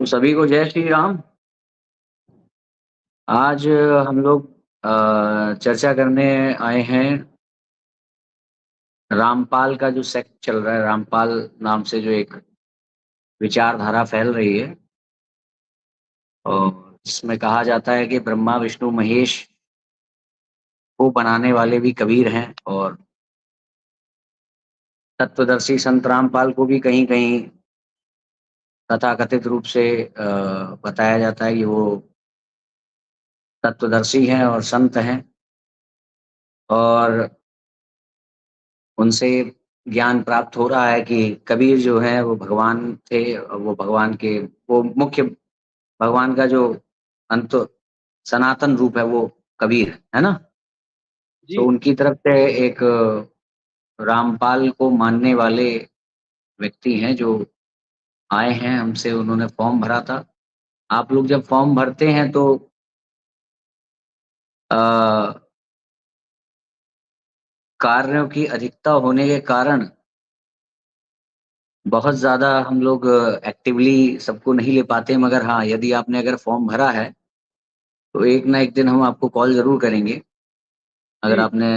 तो सभी को जय श्री राम। आज हम लोग चर्चा करने आए हैं रामपाल का जो सेक्ट चल रहा है। रामपाल नाम से जो एक विचारधारा फैल रही है और इसमें कहा जाता है कि ब्रह्मा विष्णु महेश को बनाने वाले भी कबीर हैं और तत्वदर्शी संत रामपाल को भी कहीं कहीं तथाकथित रूप से बताया जाता है कि वो तत्वदर्शी हैं और संत हैं और उनसे ज्ञान प्राप्त हो रहा है कि कबीर जो है वो भगवान थे। वो भगवान के वो मुख्य भगवान का जो अंत सनातन रूप है वो कबीर है ना। तो जी उनकी तरफ से एक रामपाल को मानने वाले व्यक्ति हैं जो आए हैं हमसे, उन्होंने फॉर्म भरा था। आप लोग जब फॉर्म भरते हैं तो कार्यों की अधिकता होने के कारण बहुत ज़्यादा हम लोग एक्टिवली सबको नहीं ले पाते, मगर हाँ, यदि आपने अगर फॉर्म भरा है तो एक ना एक दिन हम आपको कॉल ज़रूर करेंगे, अगर जी आपने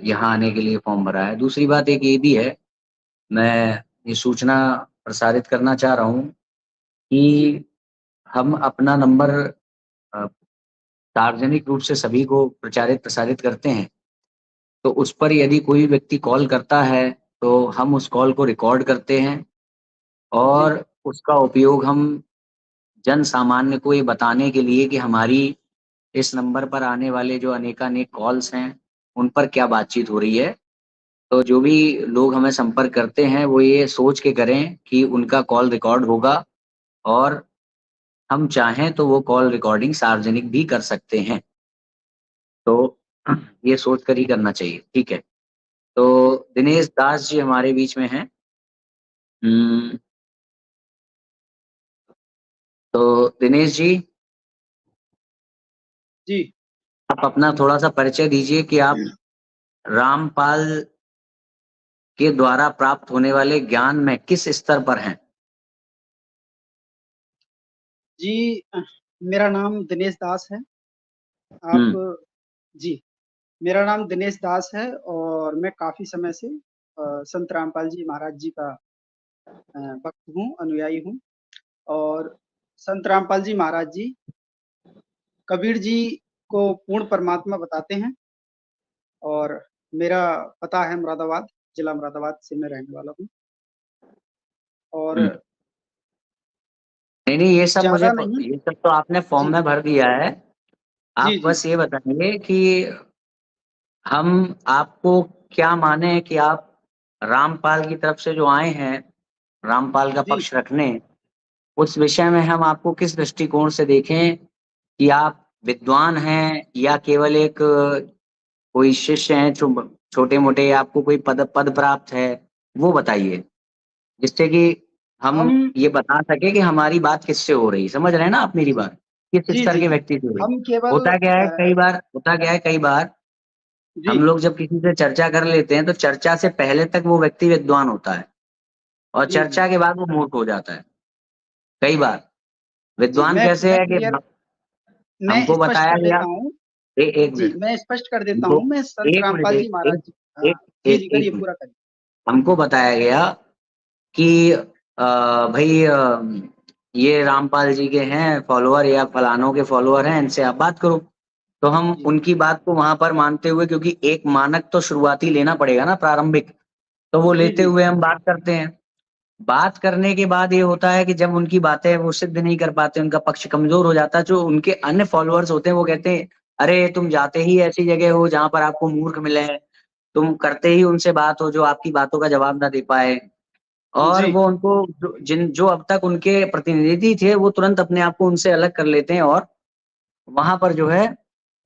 यहाँ आने के लिए फॉर्म भरा है। दूसरी बात एक ये भी है, मैं ये सूचना प्रसारित करना चाह रहा हूँ जी कि हम अपना नंबर अ, सार्वजनिक रूप से सभी को प्रचारित प्रसारित करते हैं। तो उस पर यदि कोई व्यक्ति कॉल करता है, तो हम उस कॉल को रिकॉर्ड करते हैं जी और उसका उपयोग हम जन सामान्य को ये बताने के लिए कि हमारी इस नंबर पर आने वाले जो अनेकानेक कॉल्स हैं, उन पर क्या बातचीत हो रही है। तो जो भी लोग हमें संपर्क करते हैं, वो ये सोच के करें कि उनका कॉल रिकॉर्ड होगा और हम चाहें तो वो कॉल रिकॉर्डिंग सार्वजनिक भी कर सकते हैं। तो ये सोच कर ही करना चाहिए, ठीक है। तो दिनेश दास जी हमारे बीच में हैं। हुँ, तो दिनेश जी, जी आप अपना थोड़ा-सा परिचय दीजिए कि आप रामपाल के द्वारा प्राप्त होने वाले ज्ञान में किस स्तर पर हैं? जी मेरा नाम दिनेश दास है। हुँ, आप जी, मेरा नाम दिनेश दास है और मैं काफ़ी समय से संत रामपाल जी महाराज जी का भक्त हूँ, अनुयायी हूँ और संत रामपाल जी महाराज जी कबीर जी को पूर्ण परमात्मा बताते हैं और मेरा पता है मुरादाबाद, जिला मुरादाबाद से मैं रहने वाला हूँ और हुँ। नहीं, नहीं, ज़्यादा नहीं ये सब तो आपने फॉर्म जी, में भर दिया है। जी, आप जी, बस ये बताइए कि हम आपको क्या माने कि आप रामपाल की तरफ से जो आए हैं, रामपाल का जी, पक्ष रखने, उस विषय में हम आपको किस दृष्टिकोण से देखें कि आप विद्वान हैं या केवल एक कोई शिष्य हैं, छोटे-मोटे, आपको कोई पद पद प्राप्त है, वो बताइए। जिससे कि हम हम ये बता सकें कि हमारी बात किससे हो रही है। समझ रहे हैं ना आप मेरी बात? किस जी, स्तर जी, के जी। व्यक्ति से हो रही है। हम केवल होता क्या है कई बार जी, हम लोग जब किसी से चर्चा कर लेते हैं, तो चर्चा से पहले तक वो व्यक्ति विद्वान होता है और जी, जी। चर्चा के बाद वो मूर्ख हो जाता है। कई बार जी, विद्वान कैसे मैं है कि क्लियर मैं हमको स्पष्ट बताया कर गया। देता हूँ। एक जी, मिनट, मैं स्पष्ट कर देता हमको हूँ, मैं संत 1 मिनट, रामपाल जी महाराज एक जी हाँ, एक जी, एक जी, एक करिए मिनट। पूरा करिए। हमको बताया गया कि भई ये रामपाल जी के हैं फॉलोवर या फलानों के फॉलोवर हैं, इनसे आप बात करो। तो हम जी, उनकी बात को वहाँ पर मानते हुए, क्योंकि एक मानक तो शुरुआती लेना पड़ेगा ना, प्रारंभिक, तो वो जी, लेते जी, हुए हम बात करते हैं। बात करने के बाद ये होता है कि जब उनकी बातें वो सिद्ध नहीं कर पाते, उनका पक्ष कमज़ोर हो जाता है, जो उनके अन्य फॉलोवर्स होते हैं वो कहते हैं, "अरे! तुम जाते ही ऐसी जगह हो जहाँ पर आपको मूर्ख मिले हैं। तुम करते ही उनसे बात हो जो आपकी बातों का जवाब ना दे पाए।" और जी, वो उनको जो अब तक उनके प्रतिनिधि थे, वो तुरंत अपने आप को उनसे अलग कर लेते हैं और वहाँ पर जो है,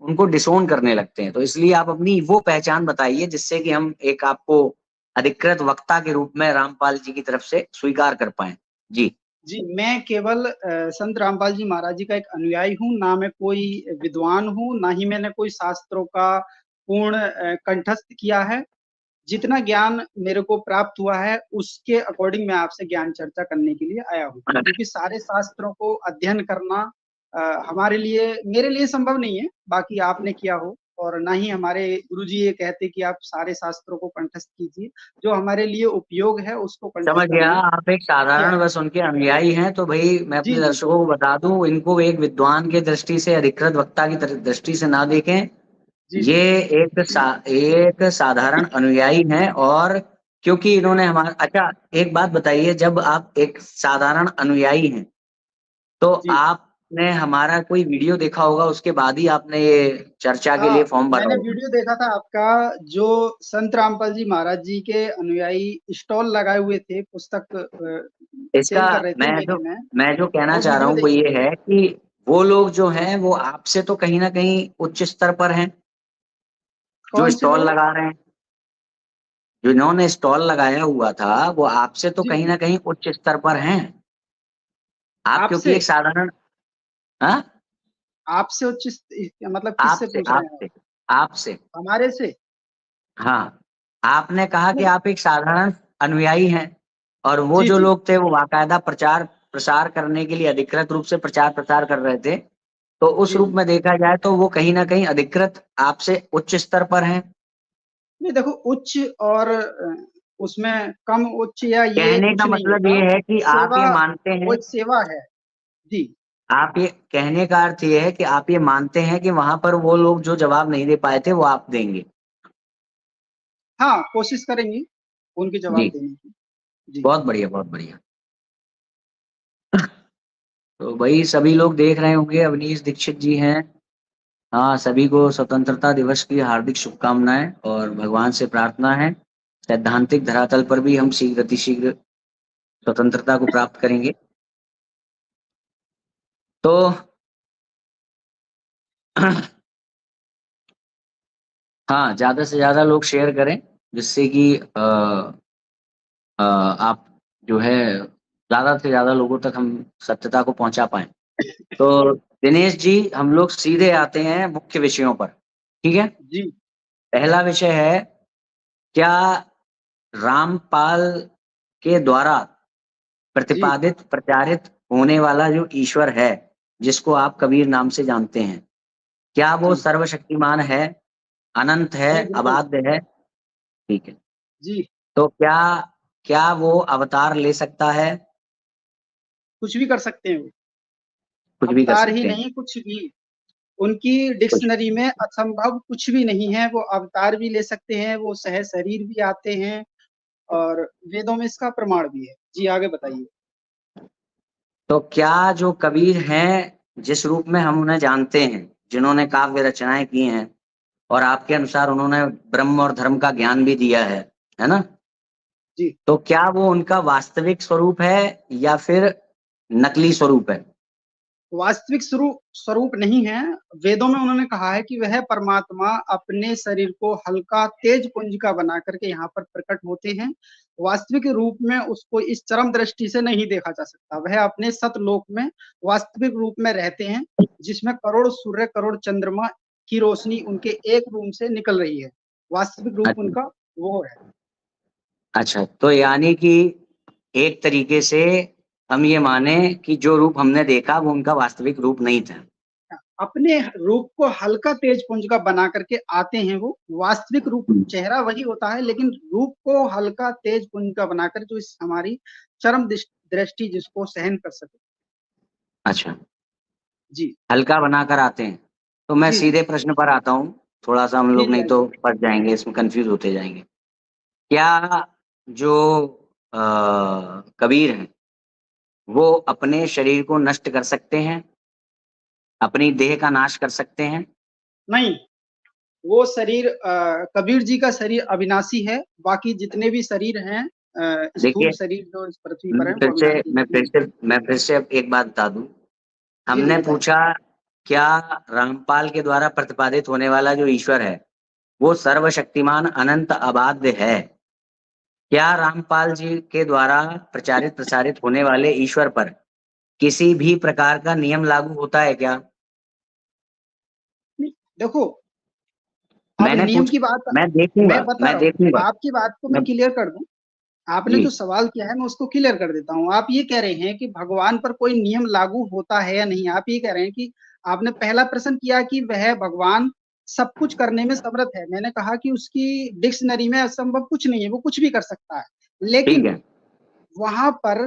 उनको डिसोन करने लगते हैं। तो इसलिए आप अपनी वो पहचान बताइए जिससे कि हम एक आपको अधिकृत वक्ता के रूप में रामपाल जी की तरफ से स्वीकार कर पाएँ। जी। जी, मैं केवल संत रामपाल जी महाराज जी का एक अनुयायी हूँ, ना मैं कोई विद्वान हूँ, ना ही मैंने कोई शास्त्रों का पूर्ण कंठस्थ किया है। जितना ज्ञान मेरे को प्राप्त हुआ है उसके अकॉर्डिंग मैं आपसे ज्ञान चर्चा करने के लिए आया हूँ, क्योंकि सारे शास्त्रों को अध्ययन करना हमारे लिए, मेरे लिए संभव नहीं है, बाकी आपने किया हो, और ना ही हमारे गुरुजी ये कहते कि आप सारे शास्त्रों को कंठस्थ कीजिए, जो हमारे लिए उपयोग है उसको कंठस्थ समझ गया, हमने आप एक किया साधारण है। बस उनके अनुयायी हैं। तो भाई मैं जी अपने जी दर्शकों को बता दूं, इनको एक विद्वान के दृष्टि से, अधिकृत वक्ता की दृष्टि से ना देखें। जी ये जी एक साधारण अनुयायी हैं। और क्योंकि इन्होंने हमारा, अच्छा एक बात बताइए, जब आप एक साधारण अनुयायी हैं तो जी। आपने हमारा कोई वीडियो देखा होगा, उसके बाद ही आपने ये चर्चा के हाँ, लिए फॉर्म भरा मैंने होगा। वीडियो देखा था आपका, जो संत रामपाल जी महाराज जी के अनुयायी स्टॉल लगाए हुए थे, पुस्तक इसका सेल कर रहे थे मैं जो मेले में, मैं जो कहना वो चाह रहा वीडियो हूँ वो देखी ये थी। है कि वो लोग जो हैं वो आपसे तो कहीं ना कहीं उच्च स्तर पर हैं, जो कौन से स्टॉल लोग? लगा रहे हैं। जिन्होंने स्टॉल लगाया हुआ था वो आपसे तो जी कहीं जी। ना कहीं उच्च स्तर पर हैं। आप क्योंकि आपसे एक साधारण, हाँ, आपसे उच्च मतलब किससे आपसे पूछ रहे हैं आप? आपसे आपसे हमारे से? हाँ, आपने कहा कि नहीं। आप एक साधारण अनुयायी हैं, और वो जी जो जी लोग थे वो बाकायदा प्रचार प्रसार करने के लिए अधिकृत रूप से प्रचार प्रसार कर रहे थे। तो उस जी रूप जी। में देखा जाए तो वो कहीं ना कहीं अधिकृत आपसे उच्च स्तर पर हैं। नहीं देखो, उच्च और उसमें कम उच्च या ये कहने कुछ का नहीं मतलब होता। ये है कि आप सेवा, ये मानते वो हैं, एक सेवा है। जी। आप ये कहने का अर्थ ये है कि आप ये मानते हैं कि वहां पर वो लोग जो जवाब नहीं दे पाए थे वो आप देंगे। हाँ, कोशिश करेंगे उनके जवाब जी, देने की। जी बहुत बढ़िया, बहुत बढ़िया। तो भाई सभी लोग देख रहे होंगे, अवनीश दीक्षित जी हैं। हाँ, सभी को स्वतंत्रता दिवस की हार्दिक शुभकामनाएं, और भगवान से प्रार्थना है सैद्धांतिक धरातल पर भी हम शीघ्र अतिशीघ्र स्वतंत्रता को प्राप्त करेंगे। तो हाँ, ज्यादा से ज्यादा लोग शेयर करें, जिससे कि आप जो है ज्यादा से ज्यादा लोगों तक हम सत्यता को पहुंचा पाएं। तो दिनेश जी, हम लोग सीधे आते हैं मुख्य विषयों पर, ठीक है। जी पहला विषय है, क्या रामपाल के द्वारा जी प्रतिपादित प्रचारित होने वाला जो ईश्वर है, जिसको आप कबीर नाम से जानते हैं, क्या वो जी। सर्वशक्तिमान है, अनंत है, जी बिल्कुल। अबाध्य है? ठीक है। जी। तो क्या क्या वो अवतार ले सकता है? कुछ भी कर सकते हैं वो। कुछ भी कर अवतार ही सकते हैं। नहीं, कुछ भी। उनकी कुछ डिक्शनरी में असंभव कुछ भी नहीं है। वो अवतार भी ले सकते हैं, वो सह शरीर भी आते हैं, और वेदों में इसका प्रमाण भी है। जी आगे बताइए। तो क्या जो कबीर हैं, जिस रूप में हम उन्हें जानते हैं, जिन्होंने काव्य रचनाएं की हैं, और आपके अनुसार उन्होंने ब्रह्म और धर्म का ज्ञान भी दिया है ना? जी। तो क्या वो उनका वास्तविक स्वरूप है या फिर नकली स्वरूप है? वास्तविक स्वरूप स्वरूप नहीं है। वेदों में उन्होंने कहा है कि वह परमात्मा अपने शरीर को हल्का तेज पुंज का बना करके यहाँ पर प्रकट होते हैं। वास्तविक रूप में उसको इस चरम दृष्टि से नहीं देखा जा सकता। वह अपने सतलोक में वास्तविक रूप में रहते हैं, जिसमें करोड़ सूर्य करोड़ चंद्रमा की रोशनी उनके एक रूम से निकल रही है। वास्तविक रूप अच्छा, उनका वो है। अच्छा, तो यानी कि एक तरीके से हम ये माने कि जो रूप हमने देखा वो उनका वास्तविक रूप नहीं था। अपने रूप को हल्का तेज पुंज का बना करके आते हैं वो। वास्तविक रूप चेहरा वही होता है, लेकिन रूप को हल्का तेज पुंज का बनाकर, जो इस हमारी चरम दृष्टि जिसको सहन कर सके। अच्छा, जी हल्का बनाकर आते हैं। तो मैं जी जी सीधे प्रश्न पर आता हूँ, थोड़ा सा हम जी लोग जी नहीं आइए। तो फंस जाएंगे, इसमें कंफ्यूज होते जाएंगे। क्या जो कबीर हैं वो अपने शरीर को नष्ट कर सकते हैं, अपनी देह का नाश कर सकते हैं? नहीं, वो शरीर कबीर जी का शरीर अविनाशी है। बाकी जितने भी शरीर हैं, स्थूल देखिए, शरीर जो इस पृथ्वी पर है, मैं वो फिर से अविनाशी मैं है, फिर नहीं। से मैं फिर से अब एक बात बता दूं। जी जी हमने बताइए। पूछा, क्या रामपाल के द्वारा प्रतिपादित होने वाला जो ईश्वर है वो सर्वशक्तिमान अनंत अबाध्य है? क्या रामपाल जी के द्वारा प्रचारित प्रसारित होने वाले ईश्वर पर किसी भी प्रकार का नियम लागू होता है क्या? नहीं, देखो, अब मैंने नियम की बात मैं देखूंगा, मैं बता मैं रहा हूँ, देखूंगा। आपकी बात को मैं मैं- क्लियर कर दूं। आपने जी जो सवाल किया है मैं उसको क्लियर कर देता हूँ। आप ये कह रहे हैं कि भगवान पर कोई नियम लागू होता है या नहीं। आप ये कह रहे हैं कि आपने पहला प्रश्न किया कि वह भगवान सब कुछ करने में समर्थ है। मैंने कहा कि उसकी डिक्शनरी में असंभव कुछ नहीं है, वो कुछ भी कर सकता है। ठीक लेकिन है। वहां पर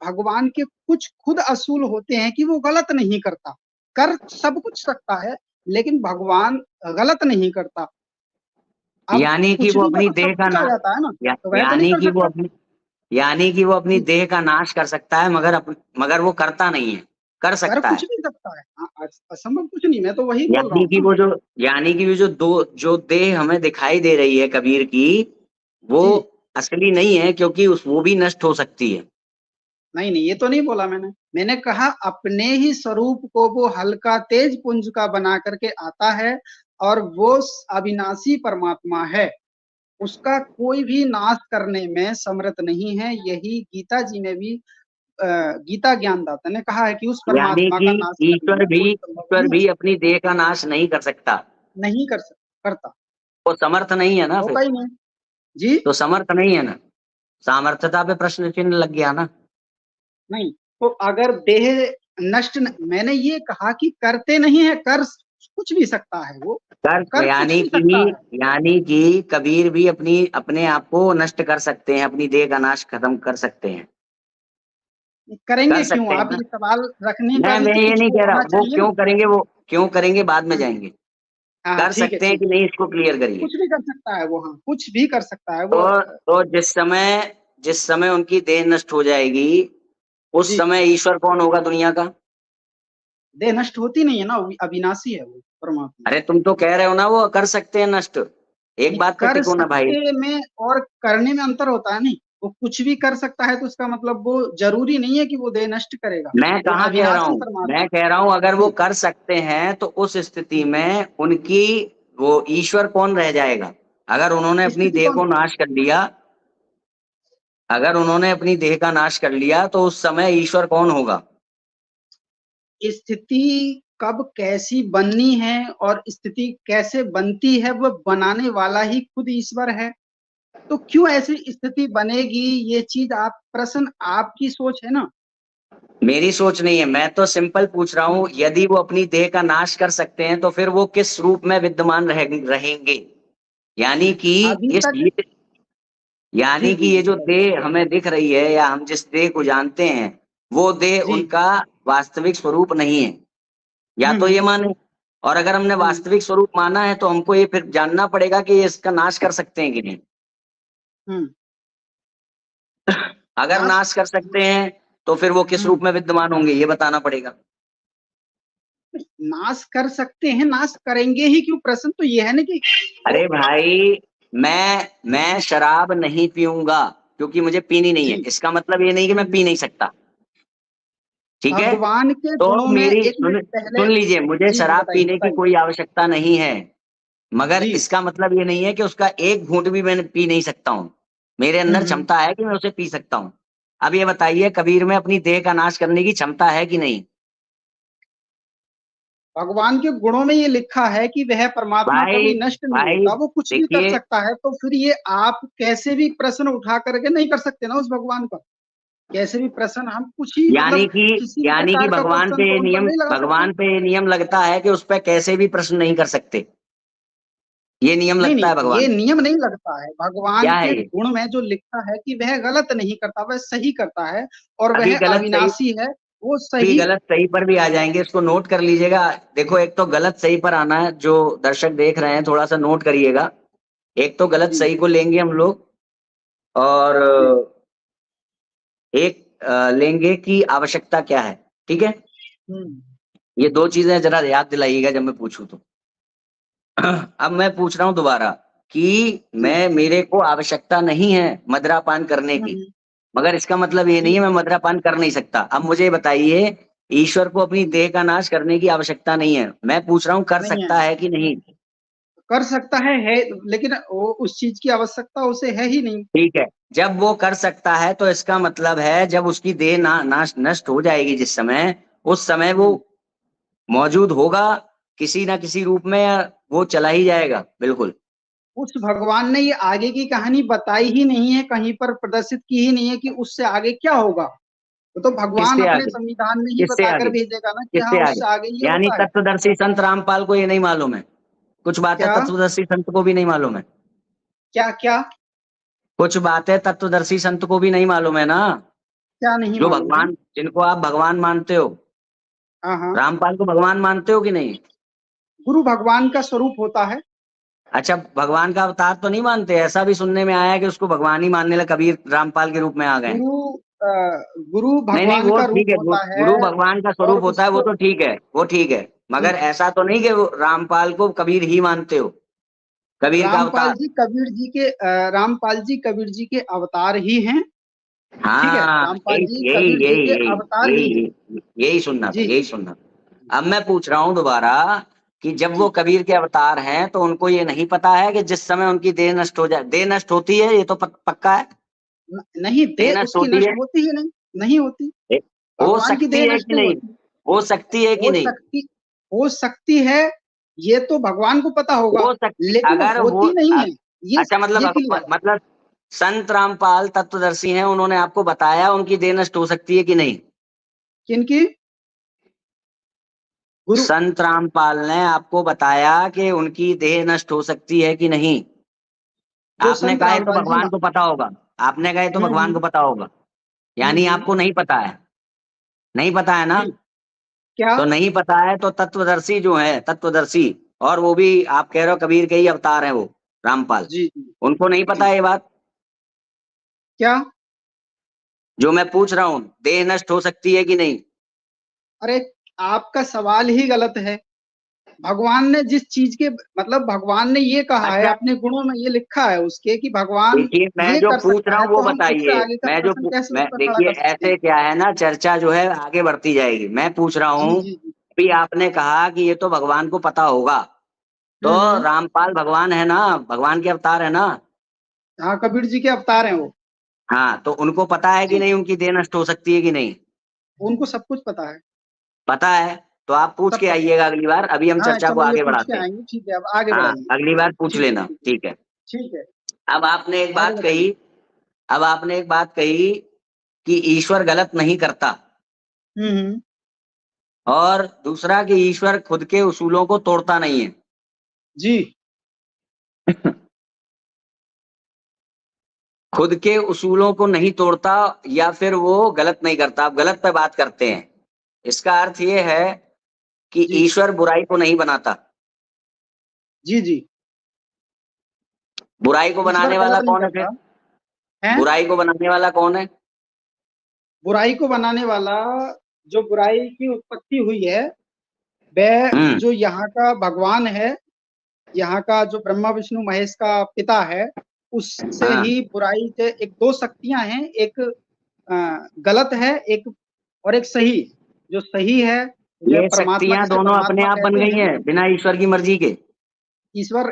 भगवान के कुछ खुद असूल होते हैं कि वो गलत नहीं करता। कर सब कुछ सकता है, लेकिन भगवान गलत नहीं करता। अब यानी कि कुछ वो भी में अपनी तो देह सब का कुछ आ जाता है ना, तो वह तो नहीं यानी कर कि वो सकता। अपनी देह का नाश कर सकता है, मगर वो करता नहीं है, कर कर सकता कुछ है। भी सकता है। हाँ, असंभव कुछ नहीं, मैं तो वही बोल रहा यानी हूँ कि ना। वो जो यानी कि वो जो जो देह हमें दिखाई दे रही है कबीर की, वो जी, असली नहीं है, क्योंकि वो भी नष्ट हो सकती है। नहीं नहीं, ये तो नहीं बोला मैंने। मैंने कहा अपने ही स्वरूप को वो हल्का तेज पुंज का बना करके आता है, और वो अविनाशी परमात्मा है। उसका कोई भी नाश करने में समर्थ नहीं है। यही गीता जी में भी गीता ज्ञानदाता ने कहा है कि उस यानी परमात्मा कि का नाश करना कोई संभव नहीं है। अपनी देह का नाश नहीं कर सकता। नहीं करता। वो समर्थ नहीं है ना होगा फिर। ही नहीं। जी, तो समर्थ नहीं है ना, सामर्थ्यता पे प्रश्न चिन्ह लग गया ना। नहीं। तो अगर देह मैंने ये कहा कि करते नहीं है, कर कुछ भी सकता है वो। कर कर कुछ भी सकता है। यानी कि कबीर भी अपने आप को नष्ट कर सकते हैं, अपनी देह का नाश खत्म कर सकते हैं। कर करेंगे क्यों? सकते हैं आप ना। ये सवाल रखने का भी मैं तो ये कुछ नहीं वो कह रहा होना वो चाहिए ना। क्यों करेंगे, वो क्यों करेंगे बाद में हाँ जाएंगे। हाँ हाँ, कर ठीक है सकते हैं ठीक कि है। नहीं, इसको क्लियर करिए। कुछ भी कर सकता है वो, हाँ कुछ भी कर सकता है वो। तो जिस समय उनकी देह नष्ट हो जाएगी, उस जी, समय ईश्वर कौन होगा दुनिया का। देह नष्ट होती नहीं है ना, अविनाशी है वो परमात्मा। अरे तुम तो कह रहे हो ना वो कर सकते हैं नष्ट। एक नहीं, बात पे कर टिको ना भाई। सकते में और करने में अंतर होता है। नहीं, वो कुछ भी कर सकता है तो उसका मतलब वो जरूरी नहीं है कि वो देह नष्ट करेगा। मैं वो कहाँ कह रहा अविनाशी हूँ, मैं परमात्मा कह रहा हूँ अगर है। वो जी, कर सकते हैं तो उस स्थिति में उनकी वो ईश्वर कौन रह जाएगा। अगर उन्होंने अपनी स्थिति देह कौन को सी? नाश कर लिया, अगर उन्होंने अपनी देह का नाश कर लिया, तो उस समय ईश्वर कौन होगा। स्थिति कब कैसी बननी है और स्थिति कैसे बनती है, वो बनाने वाला ही खुद ईश्वर है। तो क्यों ऐसी स्थिति बनेगी, ये चीज आप प्रश्न आपकी सोच है ना। मेरी सोच नहीं है, मैं तो सिंपल पूछ रहा हूँ, यदि वो अपनी देह का नाश कर सकते हैं तो फिर वो किस रूप में विद्यमान रहेंगे। यानी कि अभी इस तक। ये जी यानी कि जी ये जी, जो बताइए। देह हमें दिख रही है, या हम जिस देह को जानते हैं, वो देह जी। उनका वास्तविक स्वरूप नहीं है। या तो हम्म ये माने, और अगर हमने हम्म वास्तविक स्वरूप माना है तो हमको ये फिर जानना पड़ेगा कि ये इसका नाश कर सकते हैं कि नहीं। हम्म। अगर नाश। नाश कर सकते हैं तो फिर वो किस रूप हम्म। में विद्यमान होंगे, ये बताना पड़ेगा। नाश कर सकते हैं, नाश करेंगे ही क्यों? प्रश्न तो ये है ना कि वो। अरे भाई, मैं शराब नहीं पीऊंगा क्योंकि मुझे पीनी नहीं है, जी। इसका मतलब ये नहीं कि मैं हम्म। पी नहीं सकता। ठीक है। भगवान के तो गुणों में, मेरी एक मिनट पहले। सुन लीजिए, मुझे जी जी, शराब बताइए पीने की बताइए। कोई आवश्यकता नहीं है, मगर जी। इसका मतलब ये नहीं है कि उसका एक घूंट भी मैं पी नहीं सकता हूँ। मेरे अंदर हम्म। क्षमता है कि मैं उसे पी सकता हूँ। अब ये बताइए, कबीर में अपनी देह का नाश करने की क्षमता है कि नहीं। भगवान के गुणों में ये लिखा है कि वह परमात्मा भाई कभी नष्ट नहीं भाई होता, वो कुछ भी कर देखिए, सकता है। तो फिर ये आप कैसे भी प्रश्न उठा करके नहीं कर सकते ना उस भगवान पर। कैसे भी प्रश्न हम कुछ ही यानी मतलब कि किसी भी प्रकार का प्रश्न तो उन पर नहीं लगा सकते। भगवान पे नियम लगता है कि उस पर कैसे भी प्रश्न नहीं कर सकते। ये नियम नहीं लगता नहीं, है ये भगवान पे। नियम नहीं लगता है। भगवान क्या है के ये। गुण में जो लिखा है कि वह गलत नहीं करता, वह सही करता है, और अभी वह गलत सही अविनाशी है। वो अभी सही। गलत सही पर भी आ जाएंगे, इसको नोट कर लीजिएगा। देखो, एक तो गलत सही पर आना है, जो दर्शक देख रहे हैं थोड़ा सा नोट करिएगा। एक तो गलत जी सही को लेंगे हम लोग, और जी। एक लेंगे कि आवश्यकता क्या है। ठीक है। हम्म ये दो चीजें जरा याद दिलाइएगा जब मैं पूछूं तो। अब मैं पूछ रहा हूं दोबारा कि जी। मेरे को आवश्यकता नहीं है मदिरापान करने की, हम्म। मगर इसका मतलब ये नहीं जी। है मैं मदिरापान कर नहीं सकता। अब मुझे बताइए, ईश्वर को अपनी देह का नाश करने की आवश्यकता नहीं है, मैं पूछ रहा हूँ कर नहीं है। सकता है कि नहीं। कर सकता है, लेकिन वो उस चीज की आवश्यकता उसे है ही नहीं। ठीक है, जब वो कर सकता है तो इसका मतलब है जब उसकी देह नाश नष्ट हो जाएगी जिस समय, उस समय वो हम्म। मौजूद होगा किसी ना किसी रूप में, या वो चला ही जाएगा बिल्कुल। उस भगवान ने ये आगे की कहानी बताई ही नहीं है, कहीं पर प्रदर्शित की ही नहीं है कि उससे आगे क्या होगा। तो भगवान किससे अपने आगे? संविधान में ही किससे बताकर आगे? भेजेगा ना कि हाँ किससे आगे? उससे आगे ये यानी होता है। तत्वदर्शी संत रामपाल को ये नहीं मालूम है? कुछ बातें क्या तत्वदर्शी संत को भी नहीं मालूम है? क्या क्या कुछ बातें तत्वदर्शी संत को भी नहीं मालूम है ना? क्या नहीं जो मालूम है? भगवान, जिनको आप भगवान मानते हो, हाँ हाँ। रामपाल को भगवान मानते हो कि नहीं? गुरु भगवान का स्वरूप होता है। अच्छा, भगवान का अवतार तो नहीं मानते? ऐसा भी सुनने में आया है कि उसको भगवान ही मानने लगे, कबीर रामपाल के रूप में आ गए हैं। गुरु अ, गुरु नहीं नहीं, भगवान वो का रूप ठीक है, होता है गुरु भगवान का और स्वरूप होता है, वो उसको तो ठीक है, वो ठीक है। जी मगर जी। ऐसा तो नहीं कि वो रामपाल को कबीर ही मानते हो, कबीर का रामपाल अवतार। जी कबीर जी के रामपाल जी कबीर जी के अवतार ही हैं। ठीक है, हाँ, रामपाल जी यही कबीर जी यही के यही अवतार यही ही हैं। यही यही सुनना था, जी यही जी सुनना था। अब मैं पूछ रहा हूँ दोबारा कि जब वो जी। कबीर के अवतार हैं तो उनको ये नहीं पता है कि जिस समय उनकी देह नष्ट हो जाए, देह नष्ट होती है, ये तो पक्का है। नहीं, देह देह नष्ट उसकी होती नष्ट है, होती ही नहीं, नहीं होती। हो भगवान की सकती देह है नष्ट कि नहीं नहीं? होती। हो सकती है कि हो नहीं? सकती हो सकती है, ये तो भगवान को पता होगा, हो सकती, लेकिन अगर हो होती नहीं है। ये अच्छा, ये मतलब क्लियर है। मतलब संत रामपाल तत्वदर्शी हैं, उन्होंने आपको बताया उनकी देह नष्ट हो सकती है कि नहीं? किनकी? गुरु संत रामपाल ने आपको बताया कि उनकी देह नष्ट हो सकती है कि नहीं? जो आपने संत कहा ये तो रामपाल जी भगवान को पता होगा, आपने कहा ये तो भगवान को हम्म पता होगा, यानी हम्म। आपको नहीं पता है। नहीं पता है ना? जी। क्या? तो नहीं पता है तो तत्वदर्शी जो है, तत्वदर्शी, और वो भी आप कह रहे हो कबीर के ही अवतार हैं वो, रामपाल, जी जी उनको नहीं पता जी। है ये बात? क्या? जो मैं पूछ रहा हूँ, देह नष्ट हो सकती है कि नहीं? अरे, आपका सवाल ही गलत है। भगवान ने जिस चीज के मतलब भगवान ने ये कहा है, अच्छा, अपने गुणों में ये लिखा है उसके कि भगवान देखिए मैं ये जो कर पूछ सकता रहा है, हूँ वो तो हम उससे बताइए, आगे का प्रश्न कैसे उस मैं पर खड़ा देखिए, कर सकते हैं। ऐसे क्या है ना, चर्चा जो है आगे बढ़ती जाएगी। मैं पूछ रहा जी हूँ, जी जी। अभी आपने कहा कि ये तो भगवान को पता होगा, तो हम्म। रामपाल भगवान है ना, भगवान के अवतार है ना? हाँ, कबीर जी के अवतार हैं वो। हाँ, तो उनको पता है कि जी। नहीं उनकी देह नष्ट हो सकती है कि नहीं? उनको सब कुछ पता है। पता है, तो आप पूछ सब के पता आइएगा अगली बार, अभी हम है। हाँ, चर्चा को चलो ये आगे पूछ के बढ़ाते हैं। आएंगे। ठीक है, अब आगे हाँ, बढ़ाइए। अगली बार पूछ ठीक है लेना, ठीक है। ठीक है। ठीक है। अब आपने एक आगे बात बताइए। कही, अब आपने एक बात कही कि ईश्वर गलत नहीं करता, हम्म। और दूसरा कि ईश्वर खुद के उसूलों को तोड़ता नहीं है। जी। खुद के उसूलों को नहीं तोड़ता, या फिर वो गलत नहीं करता, आप गलत पे बात करते हैं। इसका अर्थ ये है कि जी ईश्वर बुराई को नहीं बनाता। जी जी। बुराई को ईश्वर बनाने वाला गलत नहीं कौन है फिर? करता है। बुराई को बनाने वाला कौन है? बुराई को बनाने वाला, जो बुराई की उत्पत्ति हुई है, वह हम्म। जो यहाँ का भगवान है, यहाँ का जो ब्रह्मा विष्णु महेश का पिता है, उससे हाँ, ही बुराई से एक दो शक्तियां हैं। एक गलत है, एक और एक सही। जो सही है, जो ये परमात्मा, शक्तियां जिसे दोनों अपने परमात्मा आप बन कहते गई हैं, हैं बिना ईश्वर की मर्जी के? ईश्वर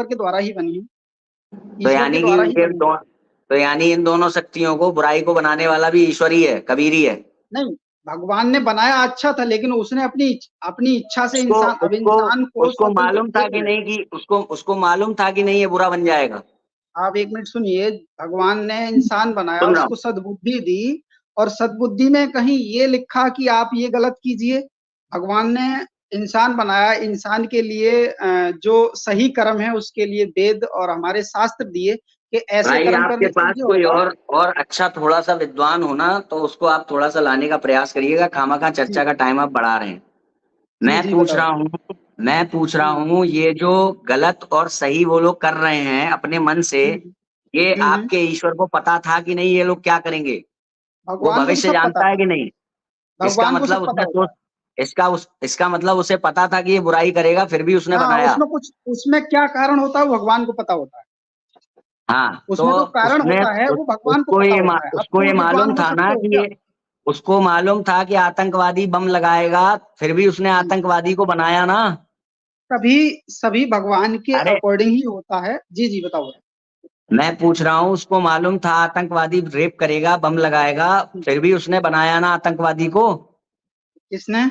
के द्वारा ही बनी है। तो ईश्वर के यानी कि द्वारा ही बनी है। तो यानी इन दोनों शक्तियों को, बुराई को बनाने वाला भी ईश्वर ही है, कबीर ही है। नहीं, भगवान ने बनाया अच्छा था, लेकिन उसने अपनी अपनी इच्छा से उसको इंसान, अब उसको इंसान को उसको मालूम था एक कि मिनट। नहीं, कि उसको मालूम था कि नहीं ये बुरा बन जाएगा? आप एक मिनट सुनिए। भगवान ने इंसान बनाया, सुन रहा उसको हूँ। सद्बुद्धि दी, और सद्बुद्धि में कहीं ये लिखा कि आप ये गलत कीजिए। भगवान ने इंसान बनाया, इंसान के लिए जो सही कर्म है उसके लिए वेद और हमारे शास्त्र दिए कि ऐसे भाई, कर्म आपके करने से पास ये कोई होगा। और अच्छा थोड़ा सा विद्वान हो ना, तो उसको आप थोड़ा सा लाने का प्रयास करिएगा, खामखा चर्चा जी का टाइम आप बढ़ा रहे हैं। जी मैं जी, पूछ बताओ। रहा हूँ मैं पूछ रहा हम्म हूँ, ये जो गलत और सही वो लोग कर रहे हैं अपने मन से, हम्म ये हम्म। आपके ईश्वर को पता था कि नहीं ये लोग क्या करेंगे? वो भगवान को तो भविष्य सब पता जानता है था। कि नहीं? इसका भगवान को मतलब सब पता उसने होता सोच, है। इसका मतलब उसे पता था कि ये बुराई करेगा, फिर भी उसने हाँ, बनाया। उसमें कुछ, उसमें क्या कारण होता है वो भगवान को पता होता है। हाँ, तो उसमें जो कारण उसने होता है वो भगवान को पता होता है। अब उसको ये कोई विद्वान मालूम हो था सकते ना हो कि क्या? ये, उसको मालूम था कि आतंकवादी बम लगाएगा, फिर भी उसने जी। आतंकवादी को बनाया ना? सभी सभी भगवान के अरे, अकॉर्डिंग ही होता है। जी जी, बताओ। मैं पूछ रहा हूँ, उसको मालूम था आतंकवादी रेप करेगा, बम लगाएगा, फिर भी उसने बनाया ना आतंकवादी को? किसने?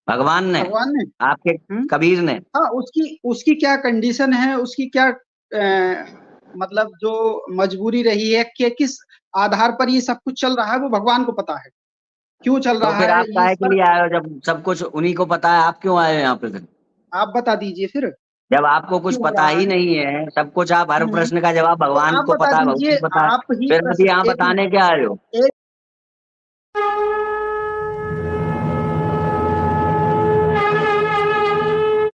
भगवान ने, भगवान ने? आपके कबीर ने? हाँ, उसकी क्या कंडीशन है, उसकी क्या मतलब जो मजबूरी रही है कि किस आधार पर ये सब कुछ चल रहा है, वो भगवान को पता है। क्यों चल तो रहा फिर है आप ये काहे इस के पर लिए आए हो जब सब कुछ उन्हीं को पता है? आप क्यों आए हो यहाँ पे फिर? आप बता दीजिए फिर, जब आपको कुछ क्यों हो पता रहा ही है? नहीं है, सब कुछ आप हर हुँ, प्रश्न का जवाब तो भगवान आप को बता पता है, भगवान दीजिए, को पता है, आप ही फिर आप प्रश्न यहाँ 1 मिनट बताने क्या आए हो? एक